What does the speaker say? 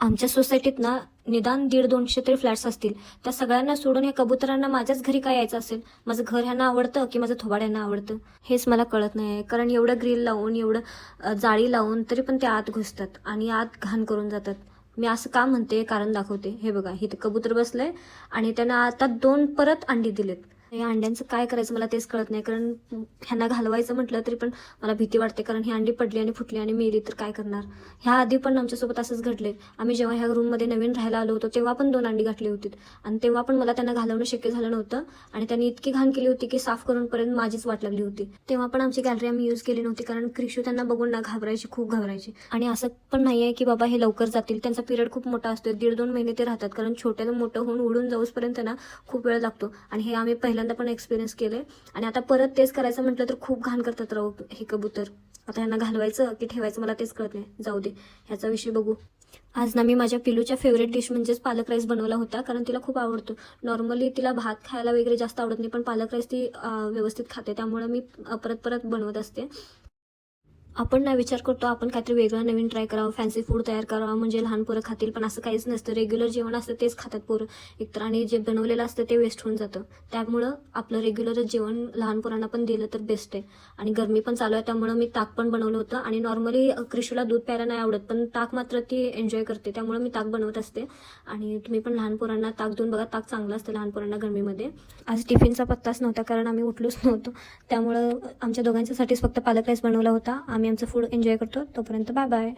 आमच्या सोसायटीत ना निदान 150-200 तरी फ्लॅट्स असतील. त्या सगळ्यांना सोडून या कबुतरांना माझ्याच घरी काय यायचं असेल? माझं घर ह्यांना आवडतं की माझं थोबाड ह्यांना आवडतं? हेच मला कळत नाही आहे. कारण एवढं ग्रिल लावून, एवढं जाळी लावून तरी पण ते आत घुसतात आणि आत घाण करून जातात. मी असं का म्हणते, कारण दाखवते. हे बघा, इथे कबूतर बसलंय आणि त्यानं आता 2 परत अंडी दिलेत. या अंड्यांचं काय करायचं मला तेच कळत नाही. कारण ह्यांना घालवायचं म्हटलं तरी पण मला भीती वाटते. कारण ही अंडी पडली आणि फुटली आणि मेली तर काय करणार? ह्या आधी पण आमच्यासोबत असंच घडले. आम्ही जेव्हा ह्या रूममध्ये नवीन राहायला आलो होतो तेव्हा पण 2 अंडी घातली होती आणि तेव्हा पण मला त्यांना घालवणं शक्य झालं नव्हतं आणि त्यांनी इतकी घाण केली होती की साफ करूनपर्यंत माझीच वाट लागली होती. तेव्हा पण आमची गॅलरी आम्ही यूज केली नव्हती कारण क्रिशू त्यांना बघून ना घाबरायची, खूप घाबरायची. आणि असं पण नाहीये की बाबा हे लवकर जातील. त्यांचा पिरियड खूप मोठा असतो. 1.5-2 महिने ते राहतात. कारण छोट्यानं मोठं होऊन उडून जाऊसपर्यंत ना खूप वेळ लागतो आणि हे आम्ही पहिल्यांदा पण एक्सपिरियन्स केले. आणि आता परत तेच करायचं म्हटलं तर खूप घाण करतात राहू हे कबूतर. आता यांना घालवायचं की ठेवायचं मला तेच कळत नाही. जाऊ दे, ह्याचा विषय बघू. आज ना मी माझ्या पिलूच्या फेवरेट डिश म्हणजेच पालक राईस बनवला होता. कारण तिला खूप आवडतो. नॉर्मली तिला भात खायला वगैरे जास्त आवडत नाही, पण पालक राईस ती व्यवस्थित खाते. त्यामुळे मी परत परत बनवत असते. आपण ना विचार करतो आपण काहीतरी वेगळं नवीन ट्राय करावं, फॅन्सी फूड तयार करावं म्हणजे लहान पोरं खातील, पण असं काहीच नसतं. रेग्युलर जेवण असतं तेच खातात पोरं एकतर, आणि जे बनवलेलं असतं ते वेस्ट होऊन जातं. त्यामुळं आपलं रेग्युलर जेवण लहान पोरांना पण दिलं तर बेस्ट आहे. आणि गरमी पण चालू आहे त्यामुळं मी ताक पण बनवलं होतं. आणि नॉर्मली क्रिशूला दूध प्यायला नाही आवडत, पण ताक मात्र ती एन्जॉय करते, त्यामुळे मी ताक बनवत असते. आणि तुम्ही पण लहान पोरांना ताक देऊन बघा, ताक चांगलं असतं लहान पोरांना गरमीमध्ये. आज टिफिनचा पत्ताच नव्हता कारण आम्ही उठलोच नव्हतो. त्यामुळं आमच्या दोघांच्यासाठीच फक्त पालक राईस बनवला होता. आम्ही आमचं फूड एन्जॉय करतो. तोपर्यंत बाय बाय.